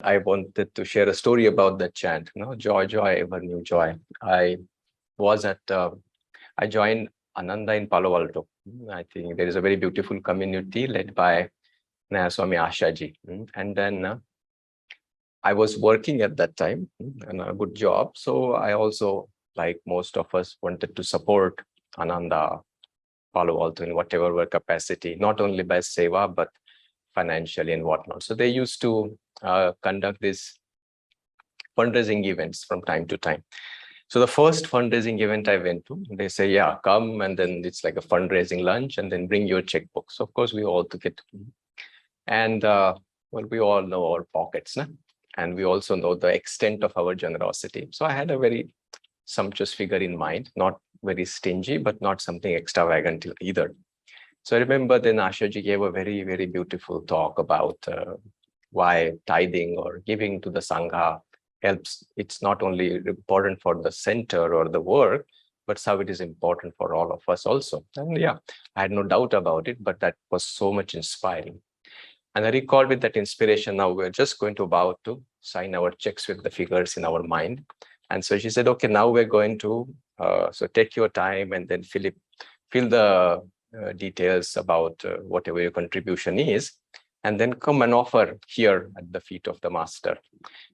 I wanted to share a story about that chant, joy, joy, ever new joy. I was at, I joined Ananda in Palo Alto. I think there is a very beautiful community led by Swami Ashaji. And then I was working at that time and a good job. So I also, like most of us, wanted to support Ananda, Palo Alto in whatever were capacity, not only by seva, but financially and whatnot. So they used to conduct these fundraising events from time to time. So the first fundraising event I went to, they say, yeah, come, and then it's like a fundraising lunch, and then bring your checkbook. So of course we all took it. And well, we all know our pockets, nah? And we also know the extent of our generosity. So I had a very sumptuous figure in mind, not very stingy, but not something extravagant either. So I remember then Ashaji gave a very, very beautiful talk about why tithing or giving to the Sangha helps. It's not only important for the center or the work, but how it is important for all of us also. And yeah, I had no doubt about it, but that was so much inspiring. And I recall with that inspiration, now we're just going to about to sign our checks with the figures in our mind. And so she said, okay, now we're going to, so take your time and then fill the details about whatever your contribution is, and then come and offer here at the feet of the master.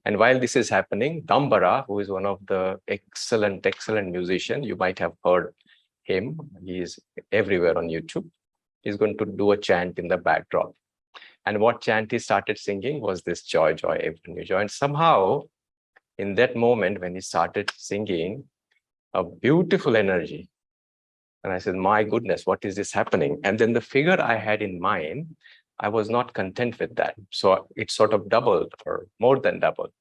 And while this is happening, Dambara, who is one of the excellent musician, you might have heard him, he is everywhere on YouTube, is going to do a chant in the backdrop. And what chant he started singing was this joy, joy, every new joy. And somehow, in that moment when he started singing, a beautiful energy. And I said, my goodness, what is this happening? And then the figure I had in mind, I was not content with that. So it sort of doubled or more than doubled.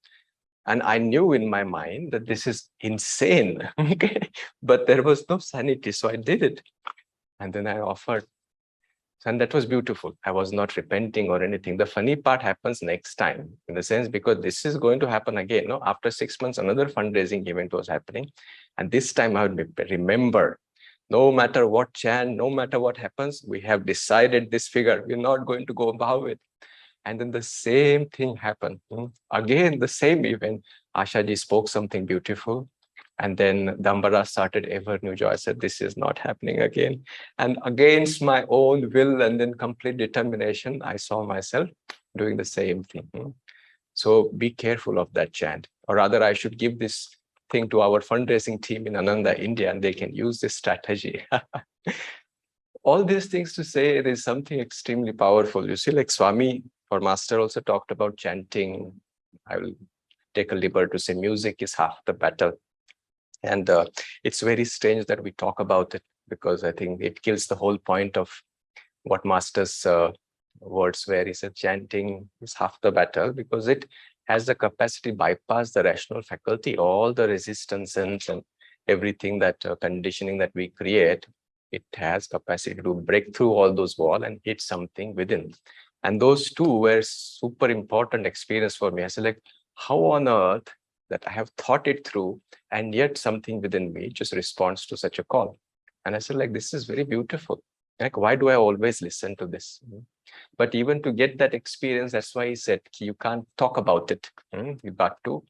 And I knew in my mind that this is insane, okay? But there was no sanity, so I did it. And then I offered. And that was beautiful. I was not repenting or anything. The funny part happens next time, in the sense, because this is going to happen again. No? After 6 months, another fundraising event was happening. And this time I would remember, no matter what chant, no matter what happens, we have decided this figure. We're not going to go above it. And then the same thing happened. Again, the same event. Ashaji spoke something beautiful. And then Dambara started ever new joy. I said, this is not happening again. And against my own will and then complete determination, I saw myself doing the same thing. So be careful of that chant. Or rather, I should give this thing to our fundraising team in Ananda, India, and they can use this strategy. All these things to say, it is something extremely powerful. You see, like Swami or Master also talked about chanting. I will take a liberty to say music is half the battle. And it's very strange that we talk about it, because I think it kills the whole point of what Master's words were. He said, chanting is half the battle, because it has the capacity to bypass the rational faculty, all the resistances and everything that conditioning that we create. It has capacity to break through all those walls and hit something within. And those two were super important experience for me. I said, like, how on earth that I have thought it through, and yet something within me just responds to such a call. And I said, like, this is very beautiful. Like, why do I always listen to this? But even to get that experience, that's why he said, you can't talk about it. You got to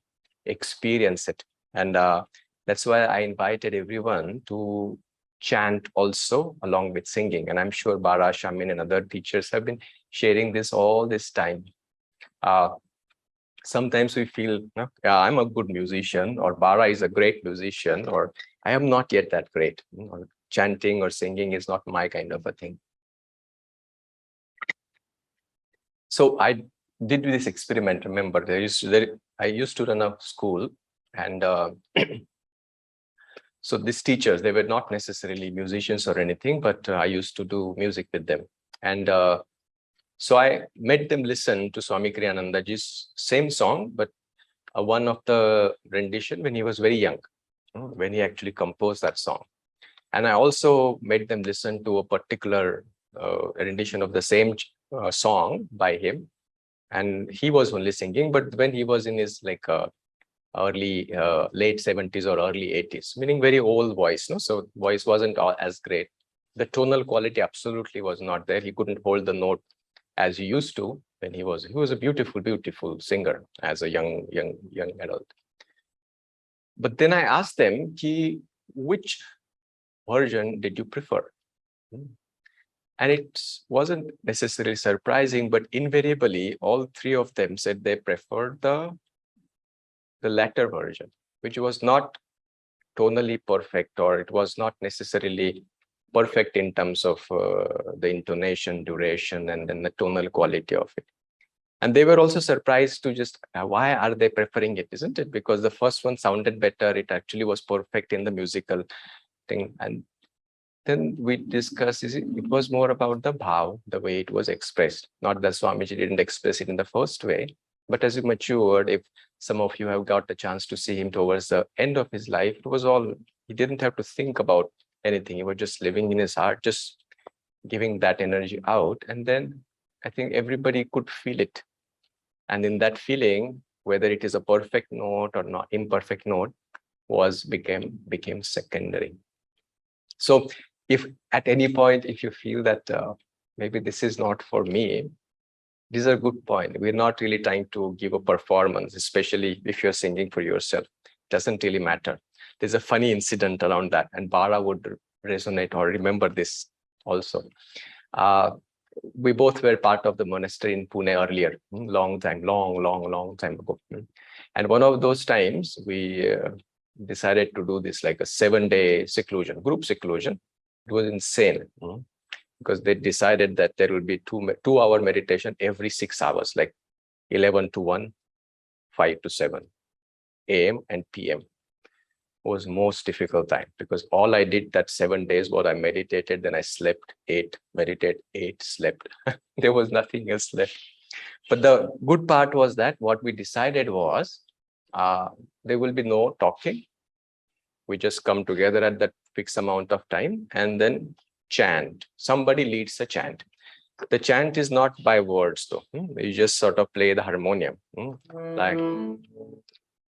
experience it. And that's why I invited everyone to chant also along with singing. And I'm sure Bara, Shamin, and other teachers have been sharing this all this time. Sometimes we feel, yeah, I'm a good musician, or Bara is a great musician, or I am not yet that great. Or chanting or singing is not my kind of a thing. So I did this experiment. Remember, I used to run a school, and so these teachers, they were not necessarily musicians or anything, but I used to do music with them. And so I made them listen to Swami Kriyanandaji's same song, but one of the rendition when he was very young, when he actually composed that song. And I also made them listen to a particular rendition of the same song by him. And he was only singing, but when he was in his like early, late 70s or early 80s, meaning very old voice, no? So voice wasn't as great. The tonal quality absolutely was not there. He couldn't hold the note as he used to when he was a beautiful singer as a young adult. But then I asked them, which version did you prefer? And it wasn't necessarily surprising, but invariably, all three of them said they preferred the latter version, which was not tonally perfect, or it was not necessarily perfect in terms of the intonation, duration, and then the tonal quality of it. And they were also surprised to just, why are they preferring it, isn't it? Because the first one sounded better. It actually was perfect in the musical thing. And then we discussed, it was more about the bhav, the way it was expressed. Not that Swamiji didn't express it in the first way, but as he matured, if some of you have got the chance to see him towards the end of his life, it was all, he didn't have to think about anything. He was just living in his heart, just giving that energy out. And then I think everybody could feel it. And in that feeling, whether it is a perfect note or not imperfect note, became secondary. So if at any point, if you feel that maybe this is not for me, this is a good point. We're not really trying to give a performance, especially if you're singing for yourself. It doesn't really matter. There's a funny incident around that, and Bara would resonate or remember this also. We both were part of the monastery in Pune earlier, long time ago. And one of those times, we decided to do this like a 7-day seclusion, group seclusion. It was insane because they decided that there will be 2-hour meditation every 6 hours, like 11 to 1, 5 to 7 a.m. and p.m. was most difficult time, because all I did that 7 days was I meditated, then I slept, ate, meditated, ate, slept. There was nothing else left. But the good part was that what we decided was there will be no talking. We just come together at that fixed amount of time and then chant. Somebody leads a chant. The chant is not by words though. You just sort of play the harmonium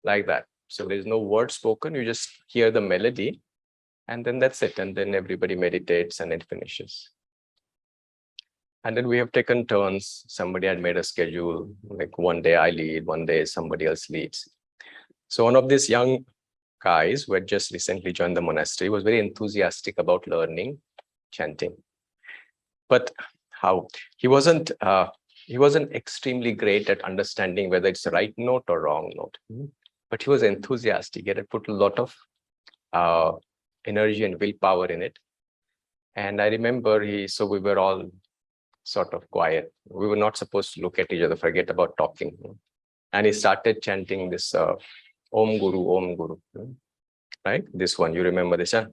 like that. So there's no word spoken. You just hear the melody and then that's it. And then everybody meditates and it finishes. And then we have taken turns. Somebody had made a schedule, like one day I lead, one day somebody else leads. So one of these young guys who had just recently joined the monastery was very enthusiastic about learning chanting. But how? He wasn't extremely great at understanding whether it's the right note or wrong note. But he was enthusiastic. He had put a lot of energy and willpower in it. And I remember so we were all sort of quiet. We were not supposed to look at each other, forget about talking. And he started chanting this Om Guru, right? This one, you remember this, huh?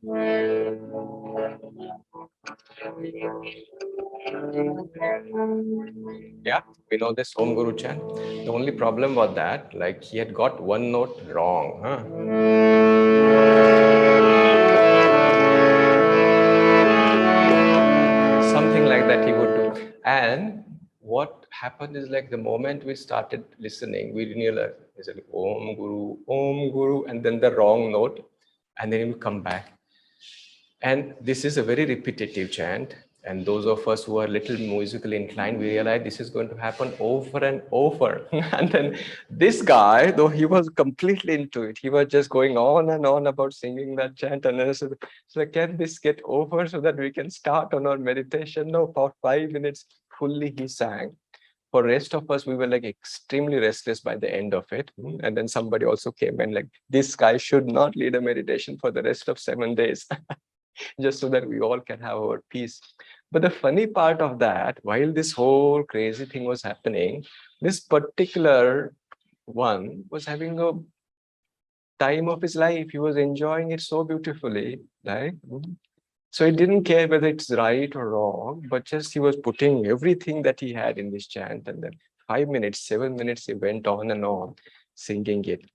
Yeah, we know this Om Guru chant. The only problem was that, like, he had got one note wrong, huh? Something like that he would do. And what happened is, like, the moment we started listening, we realized it's like Om Guru, and then the wrong note, and then it would come back. And this is a very repetitive chant. And those of us who are a little musically inclined, we realize this is going to happen over and over. And then this guy, though he was completely into it, he was just going on and on about singing that chant. And then so can this get over so that we can start on our meditation? No, for 5 minutes fully he sang. For rest of us, we were like extremely restless by the end of it. And then somebody also came and like, this guy should not lead a meditation for the rest of 7 days. Just so that we all can have our peace. But the funny part of that, while this whole crazy thing was happening, this particular one was having a time of his life. He was enjoying it so beautifully, right? So he didn't care whether it's right or wrong, but just he was putting everything that he had in this chant. And then 5 minutes, 7 minutes, he went on and on singing it.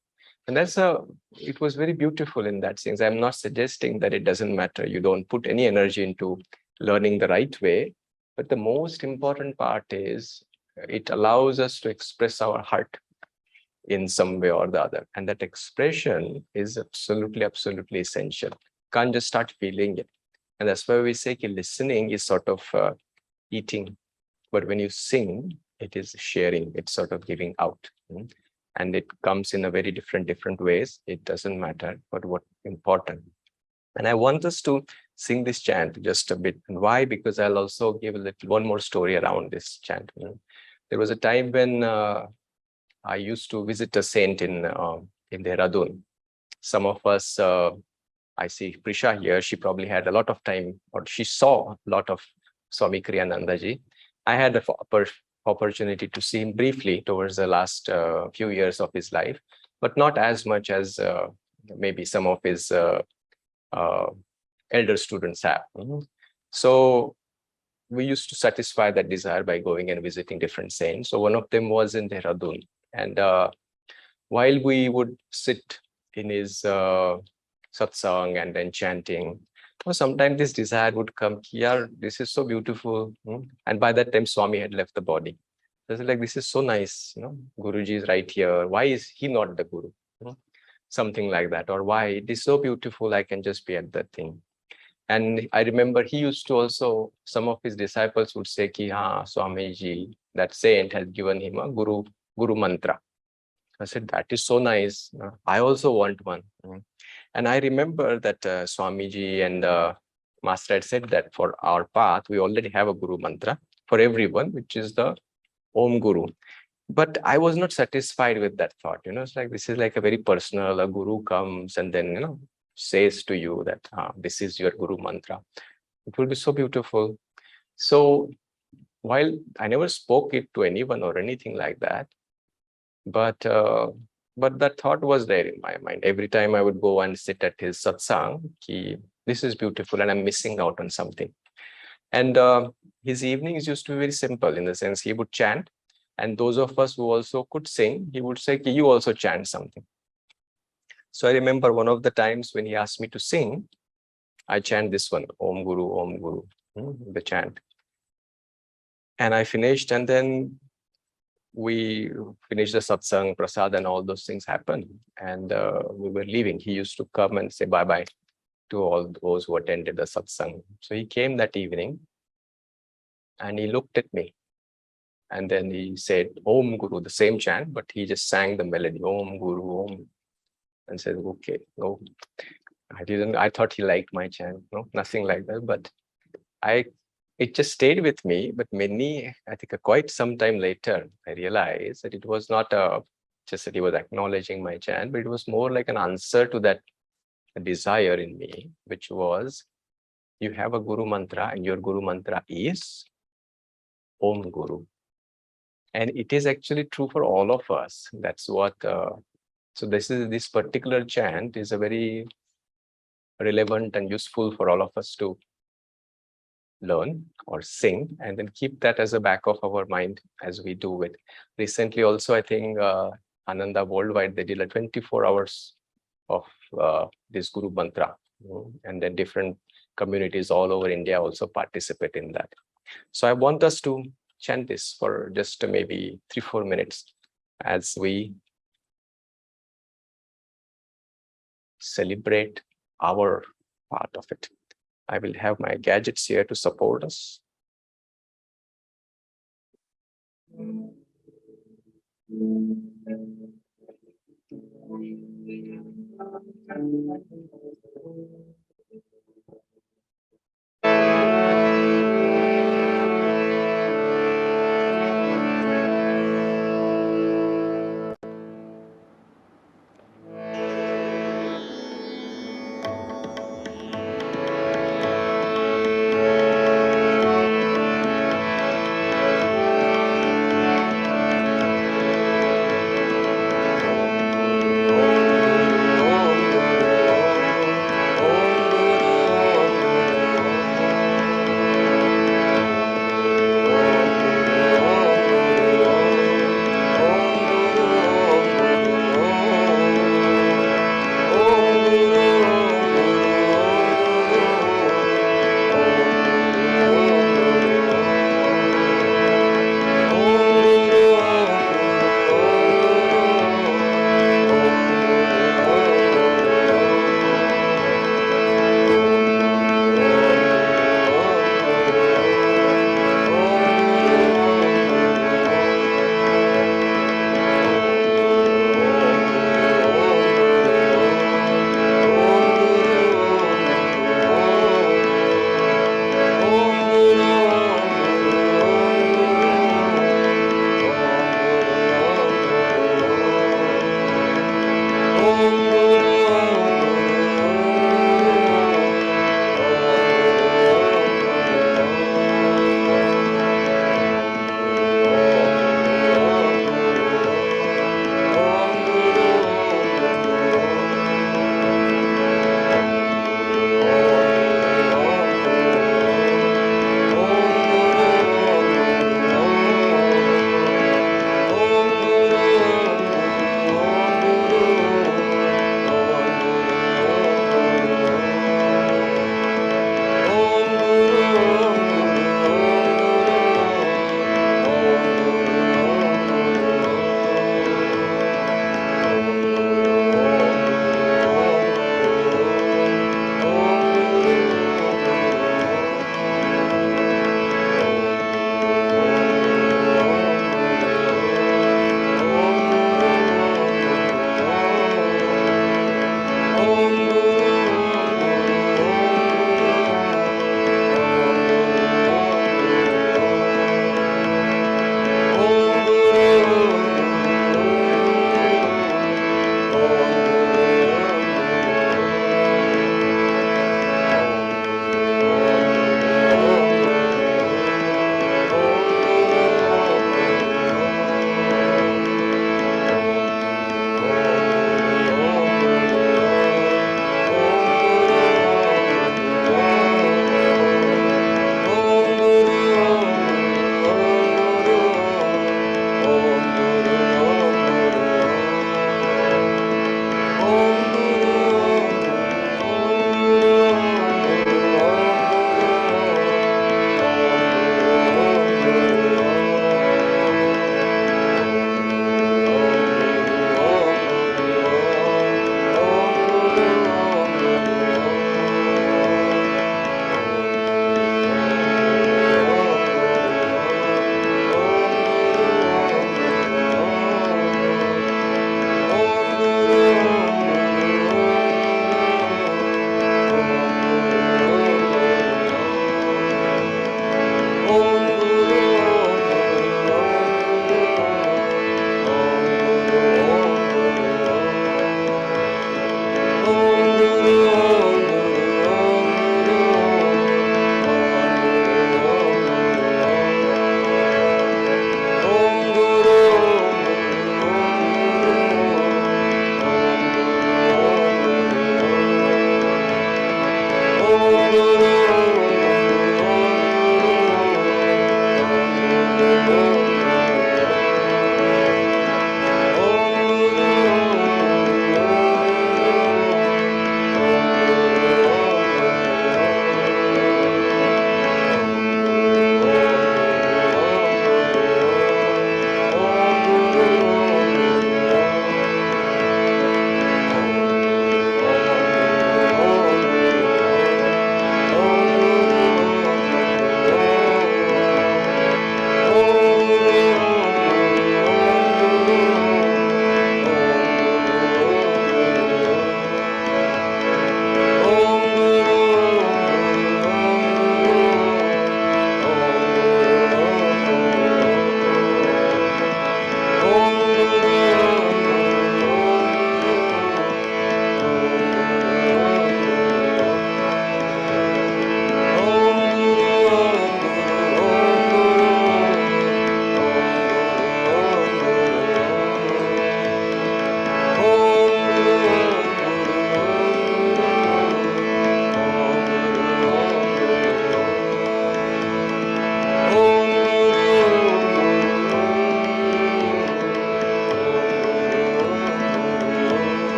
And it was very beautiful in that sense. I'm not suggesting that it doesn't matter. You don't put any energy into learning the right way. But the most important part is it allows us to express our heart in some way or the other. And that expression is absolutely essential. Can't just start feeling it. And that's why we say listening is sort of eating. But when you sing, it is sharing, it's sort of giving out. And it comes in a very different ways. It doesn't matter, but what's important. And I want us to sing this chant just a bit. And why? Because I'll also give one more story around this chant. There was a time when I used to visit a saint in Dehradun. Some of us, I see Prisha here, she probably had a lot of time, or she saw a lot of Swami Kriyananda ji. I had the opportunity to see him briefly towards the last few years of his life, but not as much as maybe some of his elder students have. So we used to satisfy that desire by going and visiting different saints. So one of them was in Dehradun. And while we would sit in his satsang and then chanting, sometimes this desire would come, yeah, this is so beautiful. And by that time, Swami had left the body. So it's like, this is so nice, Guruji is right here. Why is he not the Guru? Something like that. Or why it is so beautiful, I can just be at that thing. And I remember he used to also, some of his disciples would say, ki, Swamiji, that saint has given him a Guru mantra. I said, that is so nice. I also want one. And I remember that Swamiji and Master had said that for our path, we already have a Guru mantra for everyone, which is the Om Guru. But I was not satisfied with that thought. It's like, this is like a very personal, a Guru comes and then, says to you that this is your Guru mantra. It will be so beautiful. So while I never spoke it to anyone or anything like that, but that thought was there in my mind. Every time I would go and sit at his satsang, this is beautiful and I'm missing out on something. And his evenings used to be very simple in the sense he would chant, and those of us who also could sing, he would say, you also chant something. So I remember one of the times when he asked me to sing, I chant this one, Om Guru, the chant. And I finished, and then we finished the satsang, prasad, and all those things happened. And we were leaving. He used to come and say bye-bye to all those who attended the satsang. So he came that evening and he looked at me. And then he said, Om Guru, the same chant, but he just sang the melody, Om Guru, Om. And said, okay, no, I thought he liked my chant, no, nothing like that. But it just stayed with me. But I think quite some time later, I realized that it was not just that he was acknowledging my chant, but it was more like an answer to that desire in me, which was, you have a Guru mantra and your Guru mantra is Om Guru. And it is actually true for all of us. That's what, so this particular chant is a very relevant and useful for all of us to learn or sing, and then keep that as a back of our mind as we do it. Recently also, I think Ananda worldwide, they did like 24 hours of this Guru mantra, and then different communities all over India also participate in that. So I want us to chant this for just maybe 3-4 minutes as we celebrate our part of it. I will have my gadgets here to support us.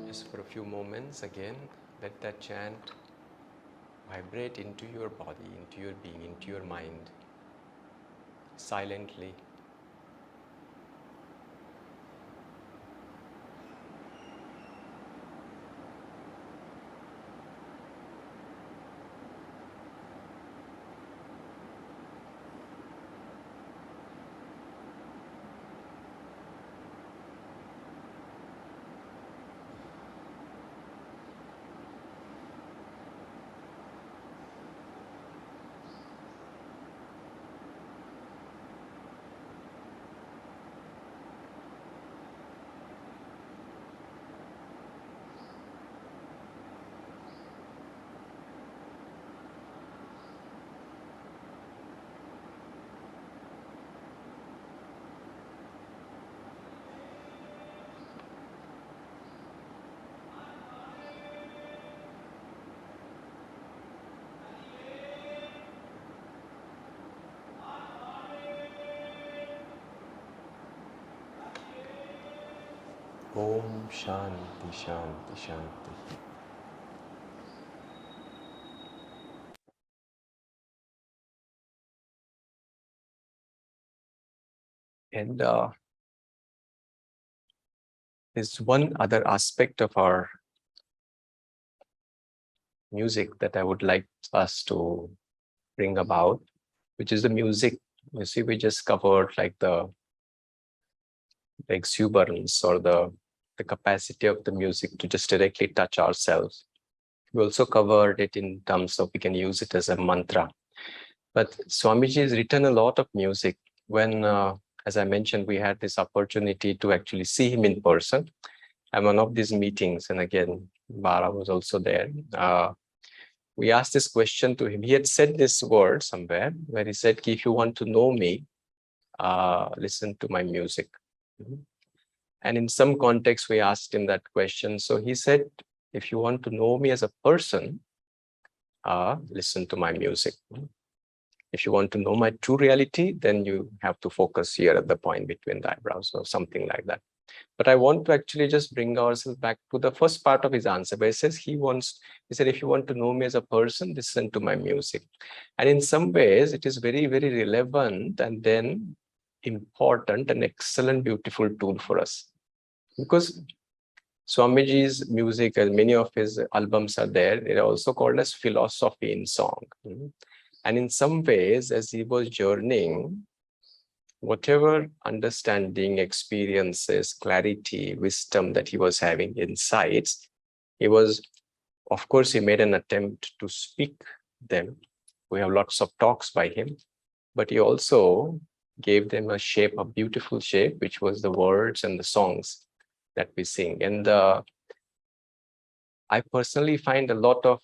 Just for a few moments again, let that chant vibrate into your body, into your being, into your mind, silently. Om Shanti Shanti Shanti. And there's one other aspect of our music that I would like us to bring about, which is the music. You see, we just covered like the exuberance or the capacity of the music to just directly touch ourselves. We also covered it in terms of we can use it as a mantra. But Swamiji has written a lot of music. When, as I mentioned, we had this opportunity to actually see him in person at one of these meetings, and again, Bara was also there. We asked this question to him. He had said this word somewhere where he said, if you want to know me, listen to my music. And in some context, we asked him that question. So he said, if you want to know me as a person, listen to my music. If you want to know my true reality, then you have to focus here at the point between the eyebrows or something like that. But I want to actually just bring ourselves back to the first part of his answer, where he says he said, if you want to know me as a person, listen to my music. And in some ways, it is very, very relevant and then important and excellent, beautiful tool for us. Because Swamiji's music and many of his albums are there. They're also called as philosophy in song. And in some ways, as he was journeying, whatever understanding, experiences, clarity, wisdom that he was having, insights, of course, he made an attempt to speak them. We have lots of talks by him, but he also gave them a shape, a beautiful shape, which was the words and the songs that we sing. And I personally find a lot of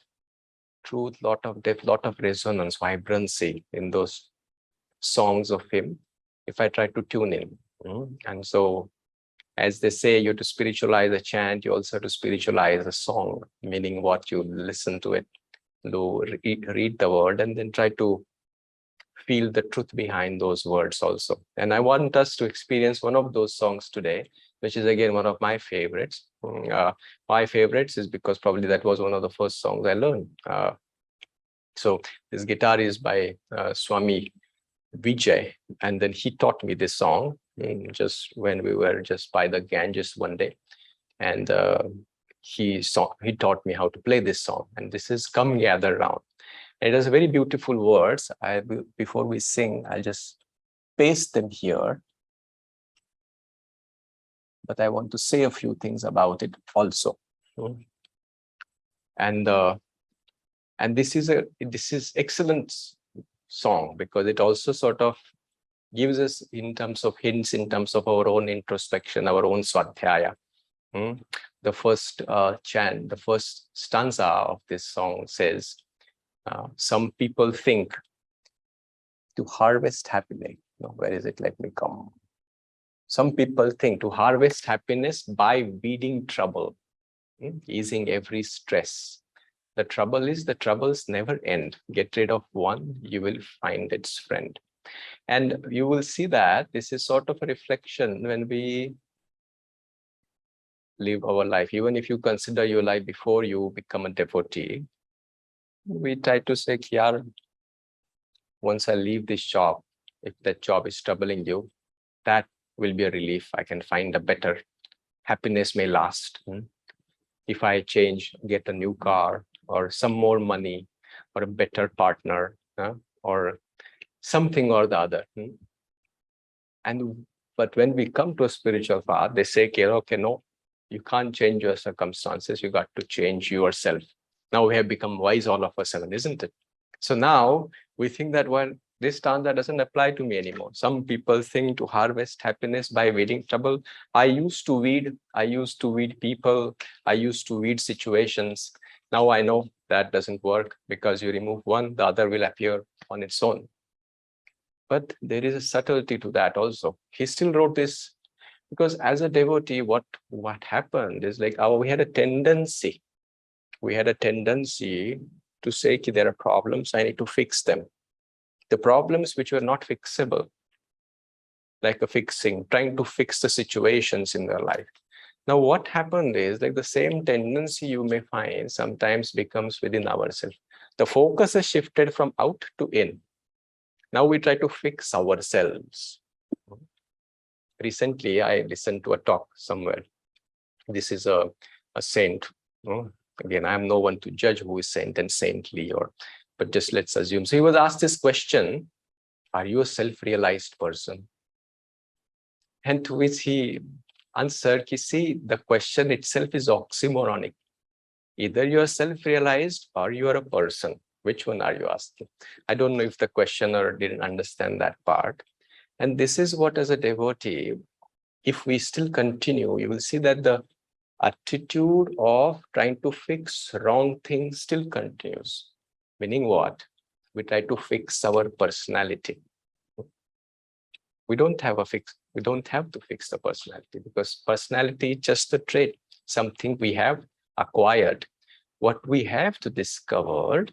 truth, lot of depth, lot of resonance, vibrancy in those songs of him if I try to tune in. And so, as they say, you have to spiritualize a chant, you also have to spiritualize a song, meaning what you listen to it, read the word, and then try to feel the truth behind those words also. And I want us to experience one of those songs today, which is again one of my favorites. My favorites is because probably that was one of the first songs I learned. So this guitar is by Swami Vijay, and then he taught me this song just when we were just by the Ganges one day, and he taught me how to play this song, and this is Come Gather Round. It has very beautiful words. Before we sing, I'll just paste them here, but I want to say a few things about it also. And this is excellent song because it also sort of gives us in terms of hints, in terms of our own introspection, our own swadhyaya. The first chant, the first stanza of this song says, some people think to harvest happiness. No, where is it? Let me come. Some people think to harvest happiness by weeding trouble, easing every stress. The trouble is the troubles never end. Get rid of one, you will find its friend. And you will see that this is sort of a reflection when we live our life, even if you consider your life before you become a devotee, we try to say, Kiar, once I leave this job, if that job is troubling you, that will be a relief. I can find a better, happiness may last. If I change, get a new car or some more money or a better partner or something or the other. And but when we come to a spiritual path, they say, okay, no, you can't change your circumstances. You got to change yourself. Now we have become wise all of a sudden, isn't it? So now we think that, well, this stanza doesn't apply to me anymore. Some people think to harvest happiness by weeding trouble. I used to weed people. I used to weed situations. Now I know that doesn't work, because you remove one, the other will appear on its own. But there is a subtlety to that also. He still wrote this because as a devotee, what happened is like we had a tendency. To say there are problems, I need to fix them. The problems which were not fixable, like trying to fix the situations in their life. Now, what happened is like the same tendency you may find sometimes becomes within ourselves. The focus has shifted from out to in. Now we try to fix ourselves. Recently, I listened to a talk somewhere. This is a saint. Again, I'm no one to judge who is saint and saintly, but just let's assume. So he was asked this question, are you a self-realized person? And to which he answered, see, the question itself is oxymoronic. Either you are self-realized or you are a person. Which one are you asking? I don't know if the questioner didn't understand that part. And this is what, as a devotee, if we still continue, you will see that the attitude of trying to fix wrong things still continues. Meaning what? We try to fix our personality. We don't have to fix the personality, because personality is just a trait, something we have acquired. What we have to discover.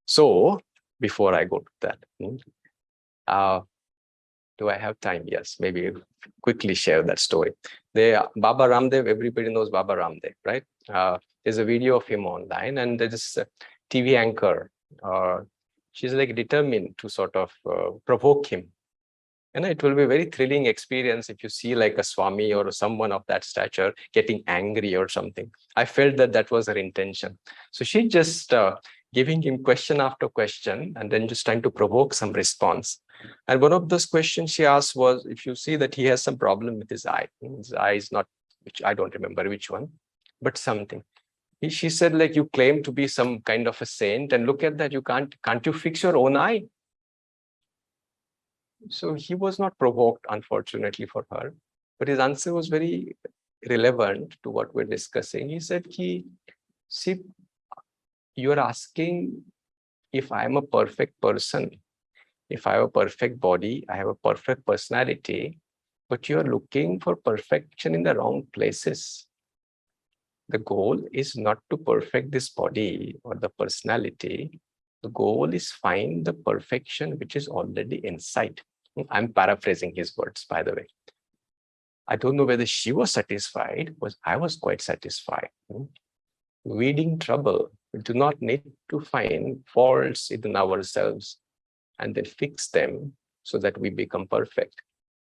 So before I go to that, do I have time? Yes, maybe quickly share that story. Baba Ramdev, everybody knows Baba Ramdev, right? There's a video of him online, and there's a TV anchor. She's like determined to sort of provoke him. And it will be a very thrilling experience if you see like a Swami or someone of that stature getting angry or something. I felt that was her intention. So she just giving him question after question and then just trying to provoke some response. And one of those questions she asked was, if you see that he has some problem with his eye is not, which I don't remember which one, but something. She said, like, you claim to be some kind of a saint, and look at that, you can't you fix your own eye? So he was not provoked, unfortunately for her, but his answer was very relevant to what we're discussing. He said, see, you're asking if I'm a perfect person, if I have a perfect body, I have a perfect personality, but you're looking for perfection in the wrong places. The goal is not to perfect this body or the personality. The goal is find the perfection which is already inside. I'm paraphrasing his words, by the way. I don't know whether she was satisfied, but I was quite satisfied. Weeding trouble. We do not need to find faults in ourselves and then fix them so that we become perfect.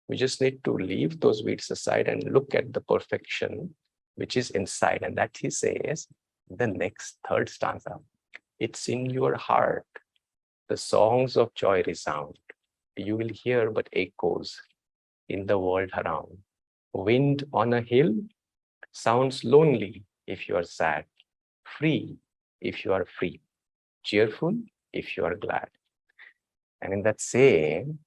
We just need to leave those weeds aside and look at the perfection which is inside. And that, he says, the next third stanza. It's in your heart. The songs of joy resound. You will hear but echoes in the world around. Wind on a hill sounds lonely if you are sad. Free if you are free. Cheerful if you are glad. And in that same,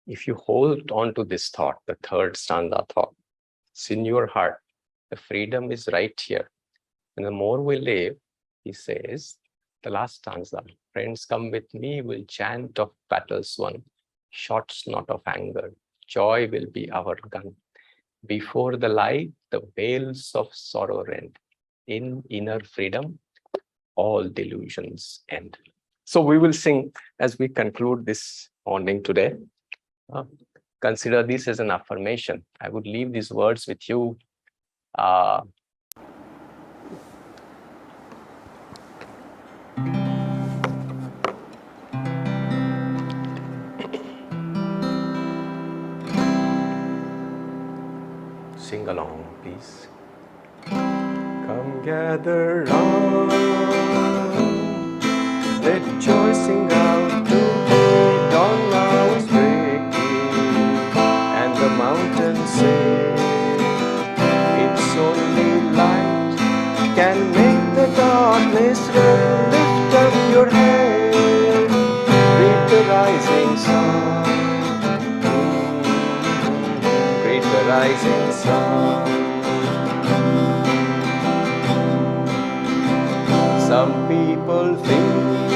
if you hold on to this thought, the third stanza thought, it's in your heart. The freedom is right here. And the more we live, he says, the last stanza, friends come with me, will chant of battles won, shots not of anger. Joy will be our gun. Before the light, the veils of sorrow rend. In inner freedom, all delusions end. So we will sing as we conclude this morning today. consider this as an affirmation. I would leave these words with you. Uh, Sing along, please. Come gather round, let joy sing out to me. Dawn now is breaking, and the mountains say, it's only light can make the darkness run. Lift up your head, read the rising sun. Read the rising sun. Some people think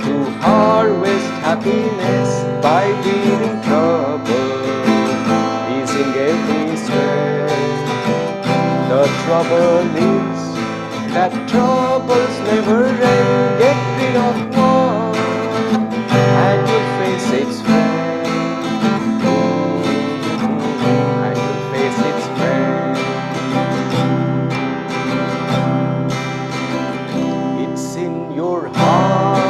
to harvest happiness by beating trouble, easing every stress. The trouble is that troubles never end. Get rid of one and you'll face its friend. And you'll face its friend. It's in your heart.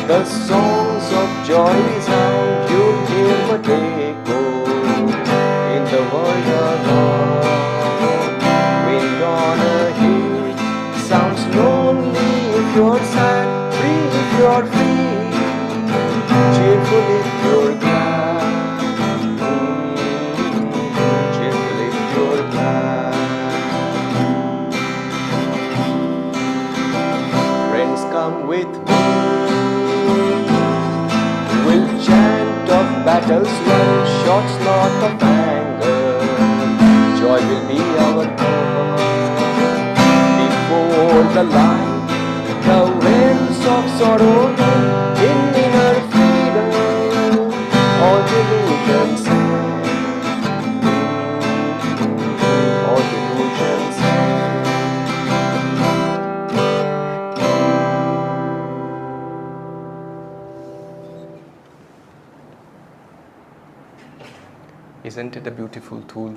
The songs of joy resound. You'll hear what they echo in the world around. Wind on a hill sounds lonely if you're sad, free if you're free, cheerful if you're glad, cheerful if you're glad. Friends, come with me, we'll chant of battles won, shots not of anger. Joy will be our home. Before the light, the winds of sorrow in inner freedom, all delusions end. All delusions end. Isn't it a beautiful tool?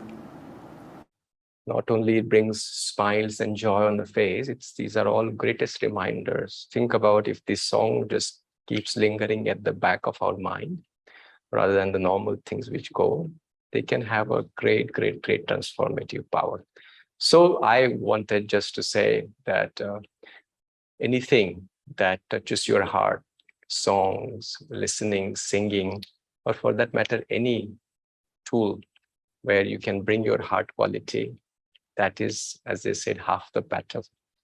Not only it brings smiles and joy on the face, these are all greatest reminders. Think about if this song just keeps lingering at the back of our mind, rather than the normal things which go, they can have a great transformative power. So I wanted just to say that anything that touches your heart, songs, listening, singing, or for that matter, any tool where you can bring your heart quality, that is, as they said, half the battle.